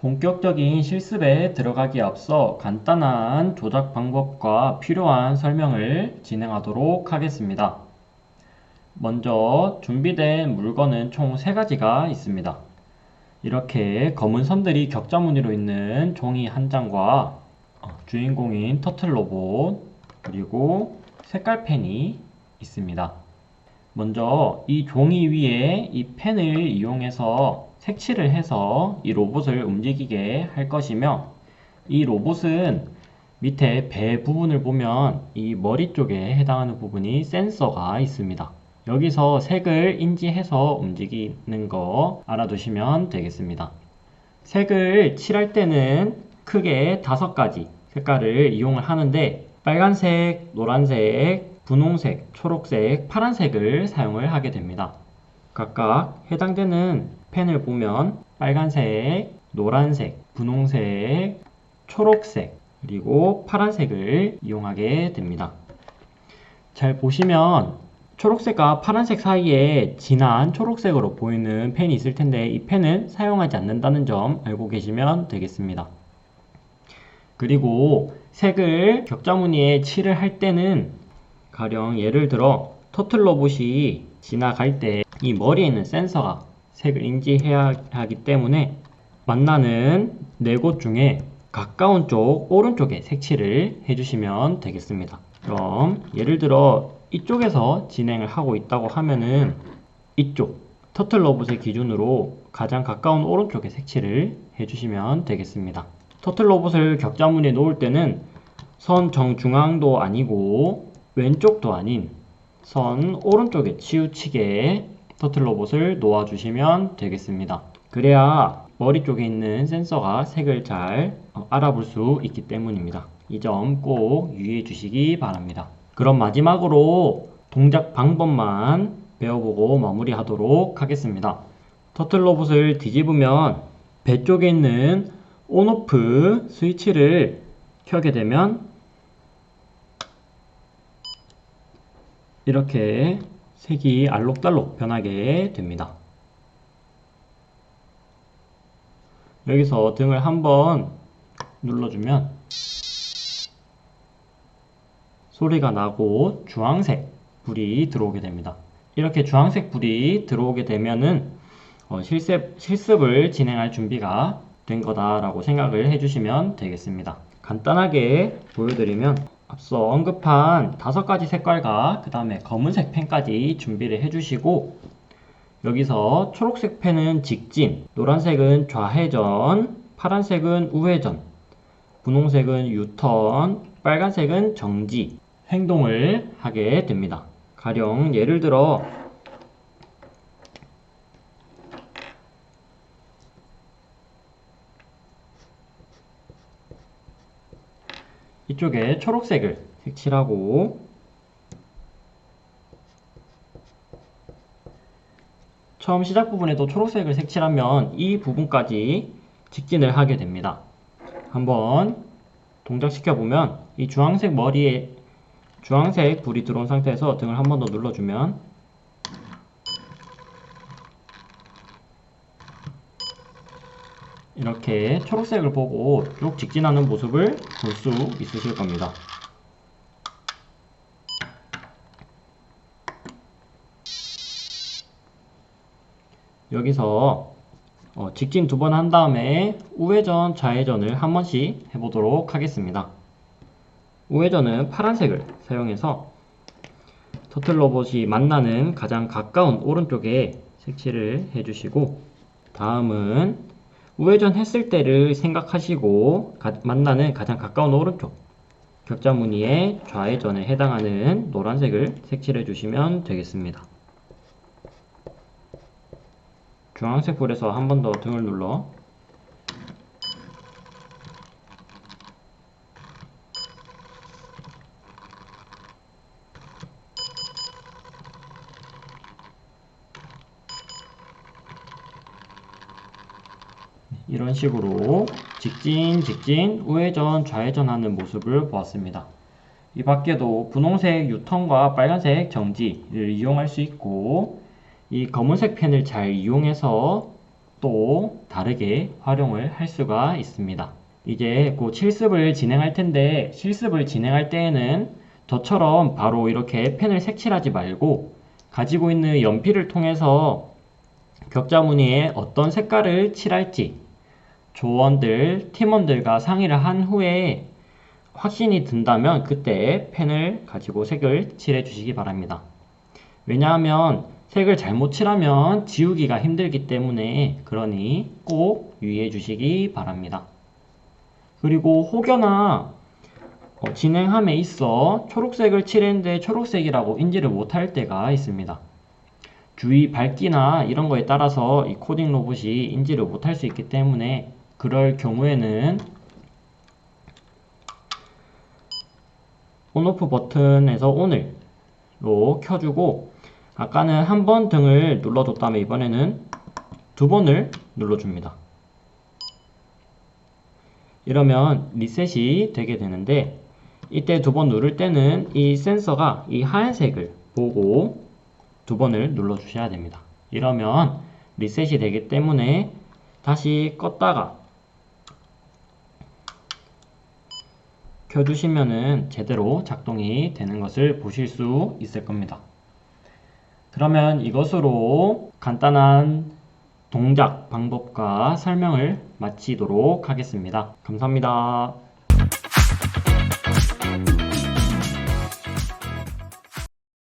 본격적인 실습에 들어가기에 앞서 간단한 조작 방법과 필요한 설명을 진행하도록 하겠습니다. 먼저 준비된 물건은 총 3가지가 있습니다. 이렇게 검은 선들이 격자 무늬로 있는 종이 한 장과 주인공인 터틀 로봇 그리고 색깔 펜이 있습니다. 먼저 이 종이 위에 이 펜을 이용해서 색칠을 해서 이 로봇을 움직이게 할 것이며, 이 로봇은 밑에 배 부분을 보면 이 머리 쪽에 해당하는 부분이 센서가 있습니다. 여기서 색을 인지해서 움직이는 거 알아두시면 되겠습니다. 색을 칠할 때는 크게 5가지 색깔을 이용을 하는데, 빨간색, 노란색, 분홍색, 초록색, 파란색을 사용을 하게 됩니다. 각각 해당되는 펜을 보면 빨간색, 노란색, 분홍색, 초록색, 그리고 파란색을 이용하게 됩니다. 잘 보시면 초록색과 파란색 사이에 진한 초록색으로 보이는 펜이 있을 텐데, 이 펜은 사용하지 않는다는 점 알고 계시면 되겠습니다. 그리고 색을 격자 무늬에 칠을 할 때는, 가령 예를 들어 터틀 로봇이 지나갈 때 이 머리에 있는 센서가 색을 인지해야 하기 때문에 만나는 4곳 중에 가까운 쪽 오른쪽에 색칠을 해주시면 되겠습니다. 그럼 예를 들어 이쪽에서 진행을 하고 있다고 하면은 이쪽 터틀 로봇의 기준으로 가장 가까운 오른쪽에 색칠을 해주시면 되겠습니다. 터틀 로봇을 격자 무늬에 놓을 때는 선 정중앙도 아니고 왼쪽도 아닌 선 오른쪽에 치우치게 터틀 로봇을 놓아주시면 되겠습니다. 그래야 머리 쪽에 있는 센서가 색을 잘 알아볼 수 있기 때문입니다. 이 점 꼭 유의해 주시기 바랍니다. 그럼 마지막으로 동작 방법만 배워보고 마무리하도록 하겠습니다. 터틀 로봇을 뒤집으면 배 쪽에 있는 온오프 스위치를 켜게 되면 이렇게 색이 알록달록 변하게 됩니다. 여기서 등을 한번 눌러주면 소리가 나고 주황색 불이 들어오게 됩니다. 이렇게 주황색 불이 들어오게 되면은 실습을 진행할 준비가 된 거다라고 생각을 해주시면 되겠습니다. 간단하게 보여드리면 앞서 언급한 5가지 색깔과 그 다음에 검은색 펜까지 준비를 해주시고, 여기서 초록색 펜은 직진, 노란색은 좌회전, 파란색은 우회전, 분홍색은 유턴, 빨간색은 정지 행동을 하게 됩니다. 가령 예를 들어 이쪽에 초록색을 색칠하고, 처음 시작 부분에도 초록색을 색칠하면 이 부분까지 직진을 하게 됩니다. 한번 동작시켜 보면 이 주황색 머리에 주황색 불이 들어온 상태에서 등을 한 번 더 눌러주면 이렇게 초록색을 보고 쭉 직진하는 모습을 볼 수 있으실 겁니다. 여기서 직진 2번 한 다음에 우회전, 좌회전을 한 번씩 해보도록 하겠습니다. 우회전은 파란색을 사용해서 터틀 로봇이 만나는 가장 가까운 오른쪽에 색칠을 해주시고, 다음은 우회전 했을 때를 생각하시고 만나는 가장 가까운 오른쪽 격자 무늬의 좌회전에 해당하는 노란색을 색칠해 주시면 되겠습니다. 주황색 불에서 한 번 더 등을 눌러 이런 식으로 직진, 직진, 우회전, 좌회전 하는 모습을 보았습니다. 이 밖에도 분홍색 유턴과 빨간색 정지를 이용할 수 있고, 이 검은색 펜을 잘 이용해서 또 다르게 활용을 할 수가 있습니다. 이제 곧 실습을 진행할 텐데 실습을 진행할 때에는 저처럼 바로 이렇게 펜을 색칠하지 말고 가지고 있는 연필을 통해서 격자 무늬에 어떤 색깔을 칠할지 조원들, 팀원들과 상의를 한 후에 확신이 든다면 그때 펜을 가지고 색을 칠해 주시기 바랍니다. 왜냐하면 색을 잘못 칠하면 지우기가 힘들기 때문에 그러니 꼭 유의해 주시기 바랍니다. 그리고 혹여나 진행함에 있어 초록색을 칠했는데 초록색이라고 인지를 못할 때가 있습니다. 주위 밝기나 이런 거에 따라서 이 코딩 로봇이 인지를 못할 수 있기 때문에 그럴 경우에는 온오프 버튼에서 ON을로 켜주고 아까는 한 번 등을 눌러줬다면 이번에는 두 번을 눌러줍니다. 이러면 리셋이 되게 되는데 이때 두 번 누를 때는 이 센서가 이 하얀색을 보고 두 번을 눌러주셔야 됩니다. 이러면 리셋이 되기 때문에 다시 껐다가 켜주시면은 제대로 작동이 되는 것을 보실 수 있을 겁니다. 그러면 이것으로 간단한 동작 방법과 설명을 마치도록 하겠습니다. 감사합니다.